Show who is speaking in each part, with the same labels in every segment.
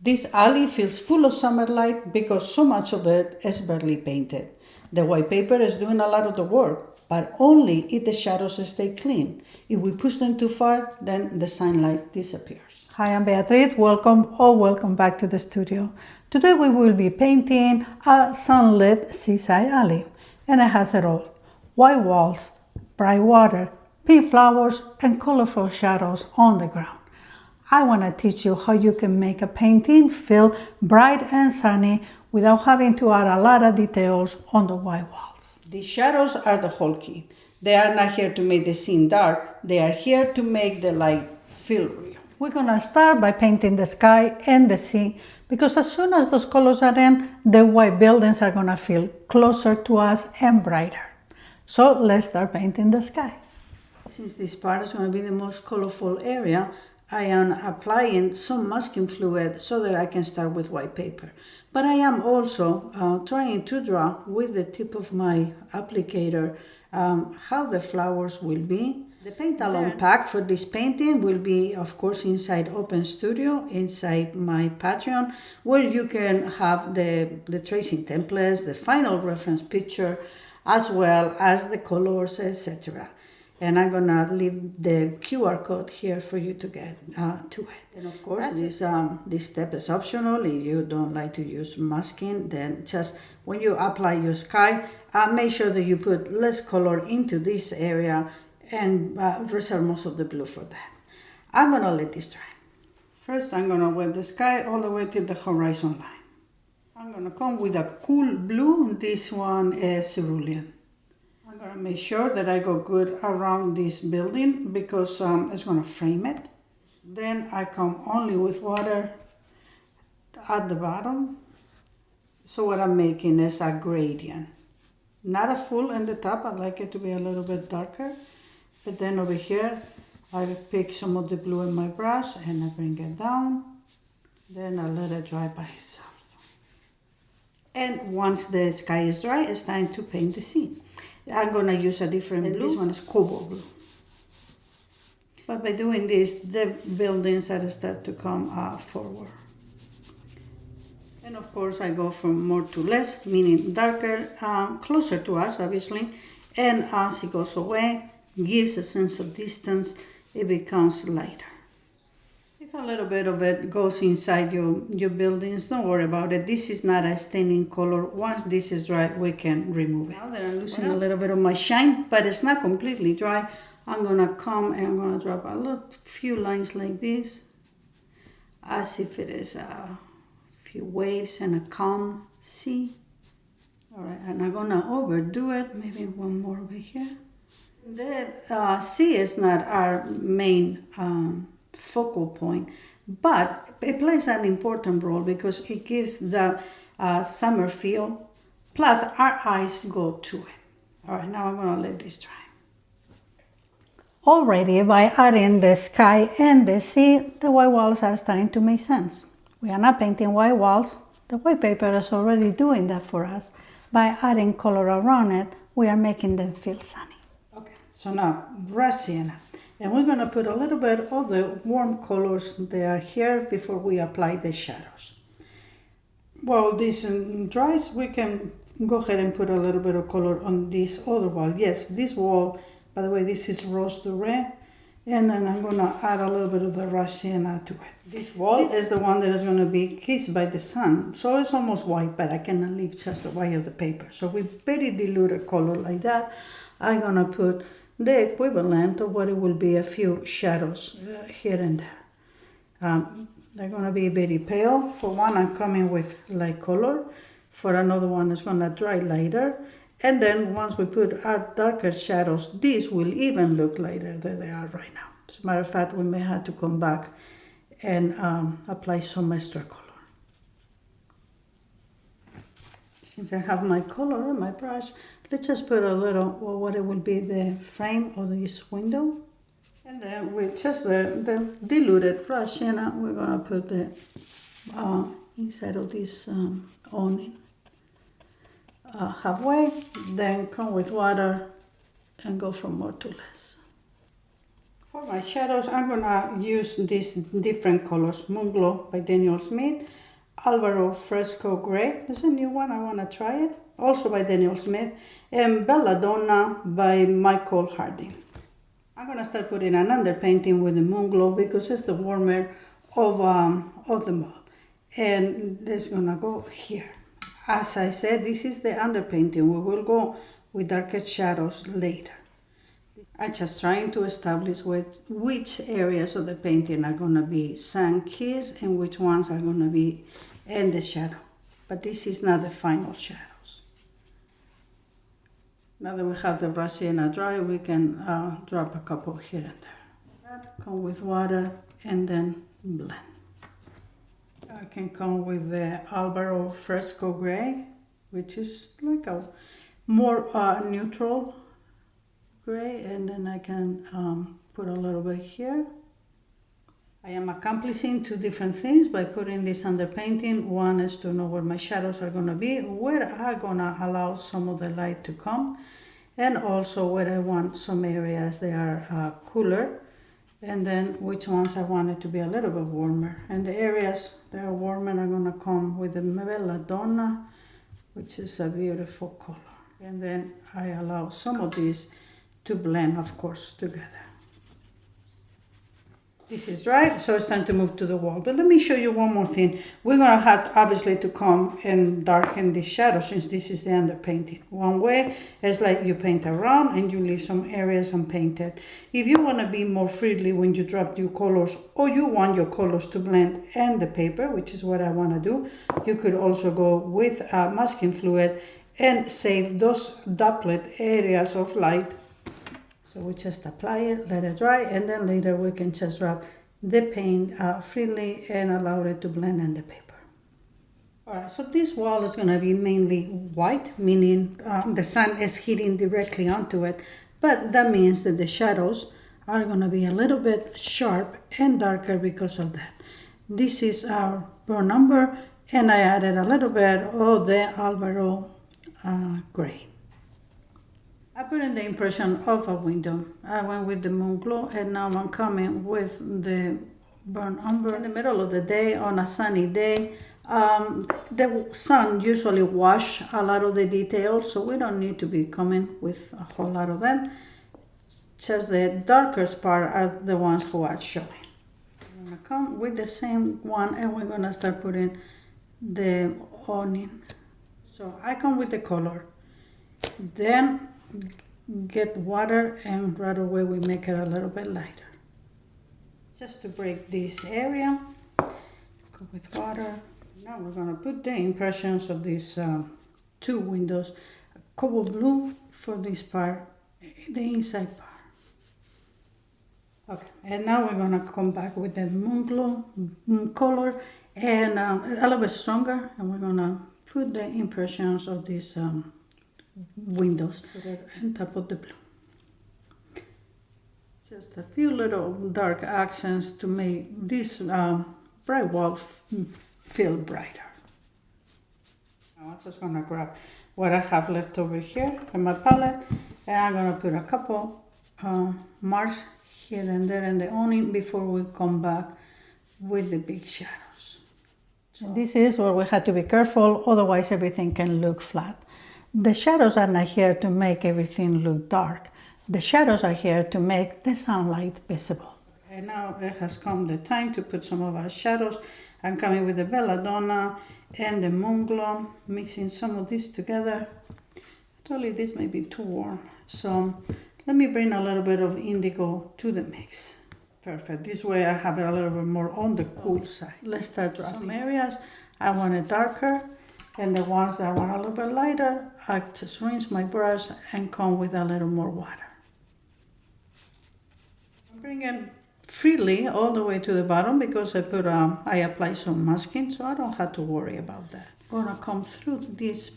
Speaker 1: This alley feels full of summer light because so much of it is barely painted. The white paper is doing a lot of the work, but only if the shadows stay clean. If we push them too far, then the sunlight disappears. Hi, I'm Beatriz. Welcome back to the studio. Today we will be painting a sunlit seaside alley, and it has it all. White walls, bright water, pink flowers, and colorful shadows on the ground. I want to teach you how you can make a painting feel bright and sunny without having to add a lot of details on the white walls. The shadows are the whole key. They are not here to make the scene dark. They are here to make the light feel real. We're going to start by painting the sky and the sea, because as soon as those colors are in, the white buildings are going to feel closer to us and brighter. So let's start painting the sky. Since this part is going to be the most colorful area, I am applying some masking fluid so that I can start with white paper. But I am also trying to draw with the tip of my applicator how the flowers will be. The paint along pack for this painting will be, of course, inside Open Studio, inside my Patreon, where you can have the tracing templates, the final reference picture, as well as the colors, etc. And I'm gonna leave the QR code here for you to get to it. And of course, this step is optional. If you don't like to use masking, then just when you apply your sky, make sure that you put less color into this area and reserve most of the blue for that. I'm gonna let this dry. First, I'm gonna wet the sky all the way to the horizon line. I'm gonna come with a cool blue. This one is cerulean. I'm gonna make sure that I go good around this building because it's gonna frame it. Then I come only with water at the bottom. So what I'm making is a gradient. Not a full in the top, I like it to be a little bit darker. But then over here, I pick some of the blue in my brush and I bring it down. Then I let it dry by itself. And once the sky is dry, it's time to paint the scene. I'm gonna use a different blue. This one is cobalt blue. But by doing this, the buildings are start to come forward. And of course, I go from more to less, meaning darker, closer to us, obviously. And as it goes away, gives a sense of distance, it becomes lighter. If a little bit of it goes inside your buildings, don't worry about it. This is not a staining color. Once this is dry, we can remove it. Now that I'm losing a little bit of my shine, but it's not completely dry, I'm gonna come and I'm gonna drop a few lines like this, as if it is a few waves and a calm sea. All right, and I'm gonna overdo it, maybe one more over here. The sea is not our main focal point, but it plays an important role because it gives the summer feel, plus our eyes go to it. All right, now I'm gonna let this dry. Already by adding the sky and the sea, the white walls are starting to make sense. We are not painting white walls. The white paper is already doing that for us. By adding color around it, we are making them feel sunny. Okay, so now brush sienna. And we're gonna put a little bit of the warm colors that are here before we apply the shadows. While this dries, we can go ahead and put a little bit of color on this other wall. Yes, this wall, by the way, this is rose doré. And then I'm gonna add a little bit of the brush sienna to it. This wall is the one that is gonna be kissed by the sun. So it's almost white, but I cannot leave just the white of the paper. So with very diluted color like that, I'm gonna put the equivalent of what it will be a few shadows here and there. They're gonna be very pale. For one, I'm coming with light color. For another one, it's gonna dry lighter. And then once we put our darker shadows, these will even look lighter than they are right now. As a matter of fact, we may have to come back and apply some extra color. Since I have my color on my brush, let's just put a little, well, what it will be the frame of this window. And then with just the diluted brush sienna, we're gonna put the inside of this awning. Halfway, then come with water and go from more to less. For my shadows, I'm gonna use these different colors. Moonglow by Daniel Smith, Alvaro Fresco Gray, that's a new one, I wanna try it, also by Daniel Smith, and Belladonna by Michael Harding. I'm gonna start putting an underpainting with the Moonglow because it's the warmer of them all. And that's gonna go here. As I said, this is the underpainting. We will go with darker shadows later. I'm just trying to establish which areas of the painting are going to be sun kissed and which ones are going to be in the shadow. But this is not the final shadows. Now that we have the brush in a dry, we can drop a couple here and there. Come with water and then blend. I can come with the Alvaro Fresco Gray, which is like a more neutral gray, and then I can put a little bit here. I am accomplishing two different things by putting this underpainting. One is to know where my shadows are going to be, where I'm going to allow some of the light to come, and also where I want some areas that are cooler, and then which ones I want it to be a little bit warmer. And the areas that are warmer are going to come with the Belladonna, which is a beautiful color. And then I allow some of these to blend, of course, together. This is dry, so it's time to move to the wall. But let me show you one more thing. We're gonna have obviously to come and darken the shadow since this is the underpainting. One way is like you paint around and you leave some areas unpainted. If you wanna be more freely when you drop your colors, or you want your colors to blend in the paper, which is what I wanna do, you could also go with masking fluid and save those duplicate areas of light. So we just apply it, let it dry, and then later we can just rub the paint freely and allow it to blend in the paper. Alright, so this wall is going to be mainly white, meaning the sun is hitting directly onto it, but that means that the shadows are going to be a little bit sharp and darker because of that. This is our burnt umber, and I added a little bit of the Alvaro Gray. I put in the impression of a window. I went with the Moonglow, and now I'm coming with the burnt umber. In the middle of the day, on a sunny day, the sun usually washes a lot of the details, so we don't need to be coming with a whole lot of them. Just the darkest part are the ones who are showing. I'm gonna come with the same one, and we're gonna start putting the awning. So I come with the color, then get water, and right away we make it a little bit lighter. Just to break this area, go with water. Now we're gonna put the impressions of these two windows, cobalt blue for this part, the inside part. Okay, and now we're gonna come back with the Moonglow color and a little bit stronger, and we're gonna put the impressions of these windows, put it on top of the blue. Just a few little dark accents to make this bright wall feel brighter. Now I'm just gonna grab what I have left over here in my palette, and I'm gonna put a couple marks here and there in the awning before we come back with the big shadows. So this is where we have to be careful, otherwise everything can look flat. The shadows are not here to make everything look dark. The shadows are here to make the sunlight visible. And now it has come the time to put some of our shadows. I'm coming with the Belladonna and the Moonglow, mixing some of this together. Actually, this may be too warm, so let me bring a little bit of indigo to the mix. Perfect. This way I have it a little bit more on the cool side. Let's start dropping. Some areas I want it darker, and the ones that I want a little bit lighter, I just rinse my brush and come with a little more water. I'm bringing it freely all the way to the bottom because I apply some masking, so I don't have to worry about that. I'm gonna come through this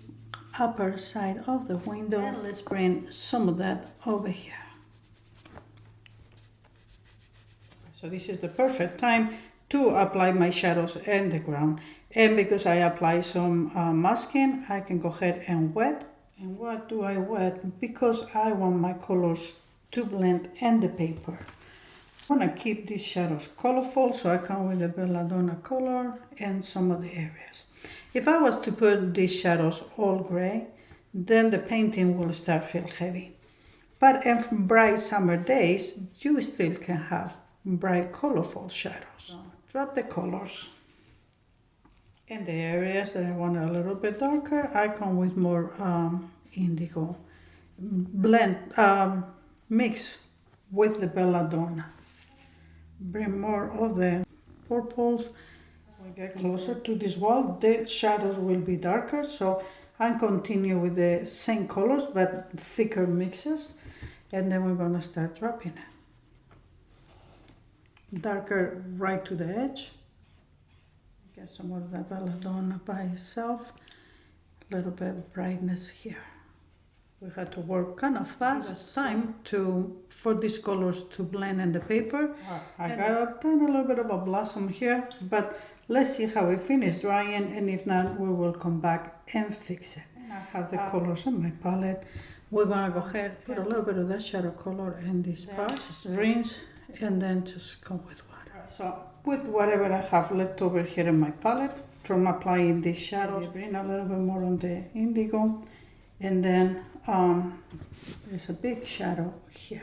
Speaker 1: upper side of the window, and let's bring some of that over here. So this is the perfect time to apply my shadows in the ground. And because I apply some masking, I can go ahead and wet. And what do I wet? Because I want my colors to blend in the paper. I want to keep these shadows colorful, so I come with the belladonna color and some of the areas. If I was to put these shadows all gray, then the painting will start feel heavy. But in bright summer days, you still can have bright colorful shadows. So drop the colors. In the areas that I want a little bit darker, I come with more indigo. Blend, mix with the belladonna. Bring more of the purples. As we get closer to this wall, the shadows will be darker, so I continue with the same colors but thicker mixes, and then we're going to start dropping it. Darker right to the edge. Get some of the belladonna by itself. A little bit of brightness here. We had to work kind of fast. It's time for these colors to blend in the paper. I got a little bit of a blossom here, but let's see how it finishes drying, and if not, we will come back and fix it. I have the colors on my palette. We're gonna go ahead and put a little bit of that shadow color in this part, rinse, and then just go with water. So with whatever I have left over here in my palette from applying these shadows, bring a little bit more on the indigo, and then there's a big shadow here.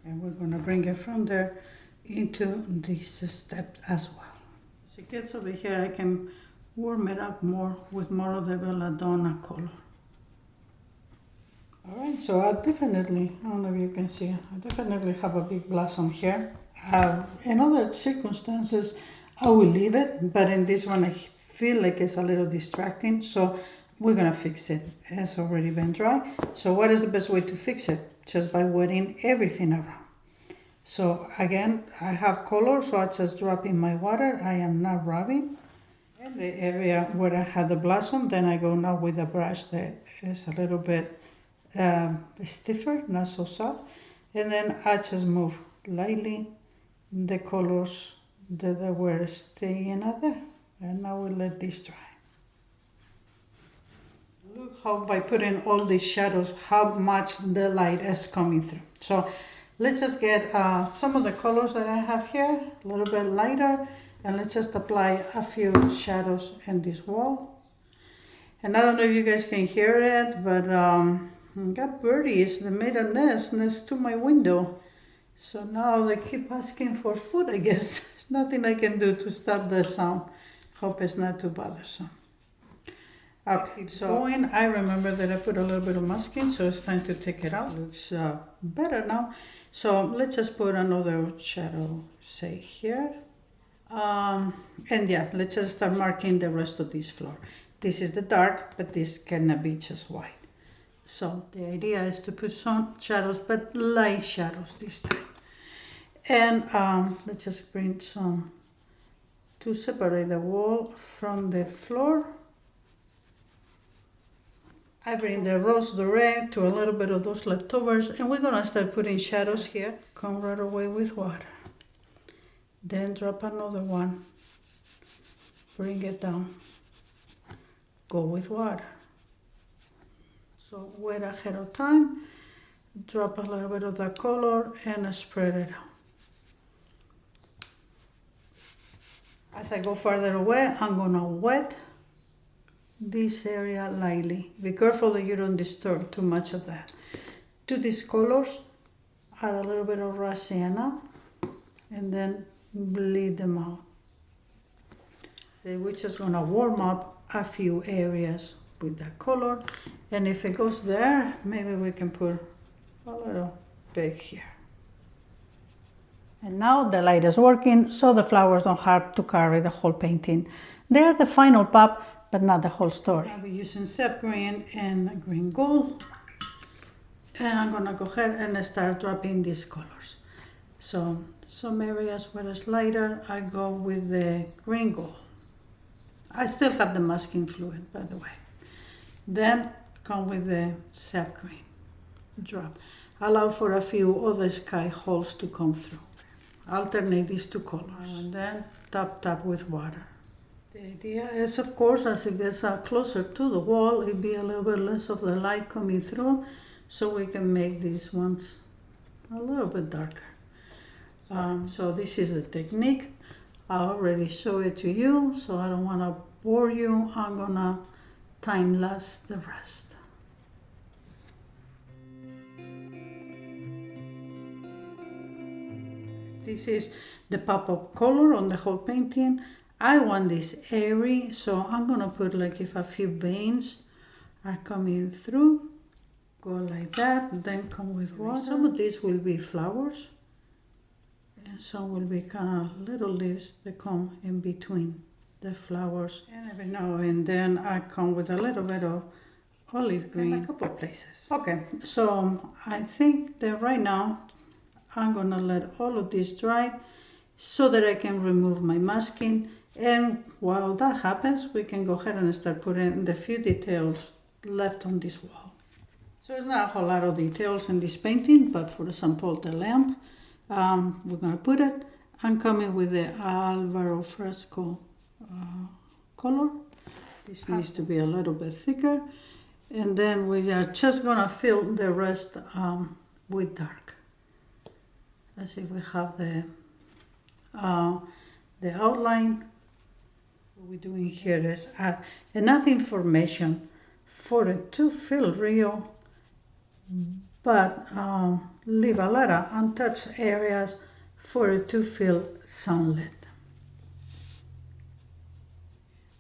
Speaker 1: And we're going to bring it from there into this step as well. As it gets over here, I can warm it up more with more of the belladonna color. Alright, so I don't know if you can see, I definitely have a big blossom here. In other circumstances, I will leave it, but in this one I feel like it's a little distracting, so we're gonna fix it. It's already been dry. So what is the best way to fix it? Just by wetting everything around. So again, I have color, so I just drop in my water. I am not rubbing. In the area where I had the blossom, then I go now with a brush that is a little bit stiffer, not so soft. And then I just move lightly the colors that were staying out there. And now we'll let this dry. Look how by putting all these shadows, how much the light is coming through. So let's just get some of the colors that I have here, a little bit lighter, and let's just apply a few shadows in this wall. And I don't know if you guys can hear it, but I got birdies that made a nest next to my window. So now they keep asking for food, I guess. There's nothing I can do to stop the sound. Hope it's not too bothersome. Okay, so going, I remember that I put a little bit of masking, so it's time to take it out. Looks better now. So let's just put another shadow, say here. And yeah, let's just start marking the rest of this floor. This is the dark, but this cannot be just white. So the idea is to put some shadows, but light shadows this time. And let's just bring some to separate the wall from the floor. I bring the rose doré to a little bit of those leftovers, and we're gonna start putting shadows here. Come right away with water. Then drop another one. Bring it down. Go with water. So wait ahead of time. Drop a little bit of that color and spread it out. As I go further away, I'm gonna wet this area lightly. Be careful that you don't disturb too much of that. To these colors, add a little bit of raw sienna and then bleed them out. Then we're just gonna warm up a few areas with that color, and if it goes there, maybe we can put a little bit here. And now the light is working, so the flowers don't have to carry the whole painting. They are the final pop, but not the whole story. I'll be using sap green and green gold. And I'm gonna go ahead and start dropping these colors. So some areas where it's lighter, I go with the green gold. I still have the masking fluid, by the way. Then come with the sap green. Drop. Allow for a few other sky holes to come through. Alternate these two colors. And then tap with water. The idea is, of course, as it gets closer to the wall, it'll be a little bit less of the light coming through, so we can make these ones a little bit darker. So this is the technique. I already showed it to you, so I don't want to bore you. I'm gonna time lapse the rest. This is the pop-up color on the whole painting. I want this airy, so I'm gonna put like if a few veins are coming through, go like that, then come with water. Some of these will be flowers, and some will be kind of little leaves that come in between the flowers. And every now and then I come with a little bit of olive green in a couple of places. Okay, so I think that right now I'm gonna let all of this dry so that I can remove my masking. And while that happens, we can go ahead and start putting the few details left on this wall. So there's not a whole lot of details in this painting, but for example, the lamp, we're gonna put it. I'm coming with the Alvaro Fresco color. This needs to be a little bit thicker. And then we are just gonna fill the rest with dark. As if we have the outline. What we're doing here is add enough information for it to feel real, but leave a lot of untouched areas for it to feel sunlit.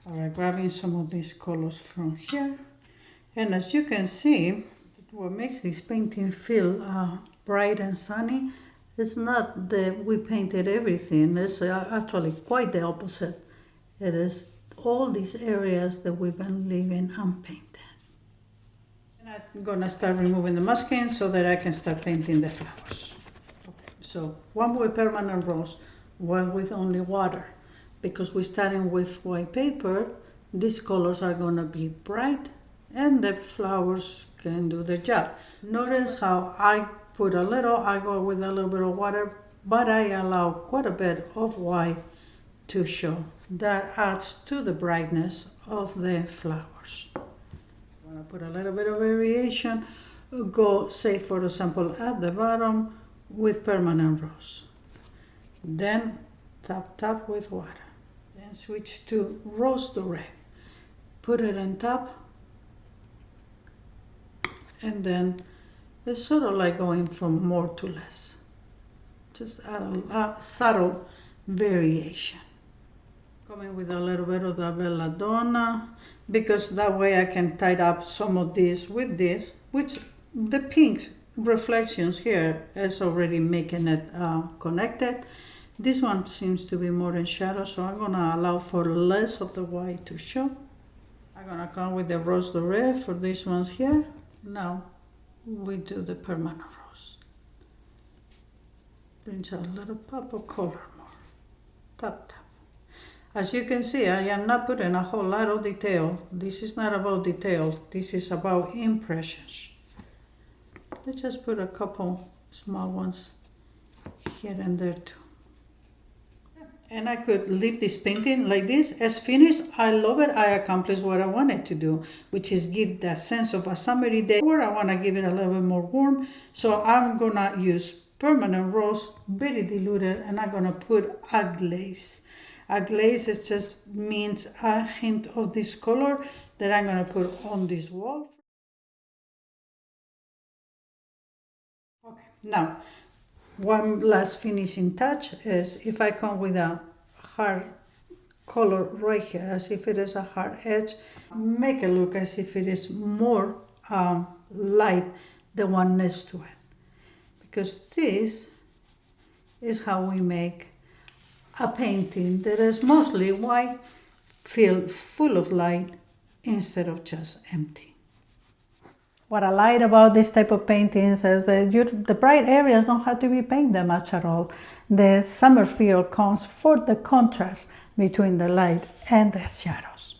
Speaker 1: Alright, grabbing some of these colors from here. And as you can see, what makes this painting feel bright and sunny is not that we painted everything. It's actually quite the opposite. It is all these areas that we've been leaving unpainted. And I'm gonna start removing the masking so that I can start painting the flowers. Okay. So one with permanent rose, one with only water. Because we're starting with white paper, these colors are gonna be bright and the flowers can do the job. Notice how I put a little, I go with a little bit of water, but I allow quite a bit of white to show. That adds to the brightness of the flowers. I'm gonna put a little bit of variation, go say for example at the bottom with permanent rose. Then tap with water. Then switch to rose doré. Put it on top. And then it's sort of like going from more to less. Just add a subtle variation. Coming with a little bit of the belladonna, because that way I can tie up some of this with this, which the pink reflections here is already making it connected. This one seems to be more in shadow, so I'm gonna allow for less of the white to show. I'm gonna come with the rose doré for these ones here. Now we do the permanent rose. Brings a little pop of color more. Tap. As you can see, I am not putting a whole lot of detail. This is not about detail. This is about impressions. Let's just put a couple small ones here and there too. And I could leave this painting like this as finished. I love it. I accomplished what I wanted to do, which is give that sense of a summery day, where I want to give it a little bit more warm. So I'm gonna use permanent rose, very diluted, and I'm gonna put a glaze. A glaze is just means a hint of this color that I'm gonna put on this wall. Okay, now one last finishing touch is if I come with a hard color right here, as if it is a hard edge, make it look as if it is more light the one next to it. Because this is how we make a painting that is mostly white, feel full of light instead of just empty. What I like about this type of paintings is that the bright areas don't have to be painted much at all. The summer feel comes for the contrast between the light and the shadows.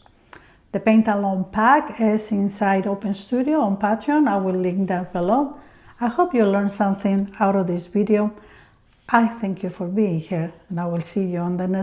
Speaker 1: The Paint Alone pack is inside Open Studio on Patreon. I will link that below. I hope you learned something out of this video. I thank you for being here, and I will see you on the next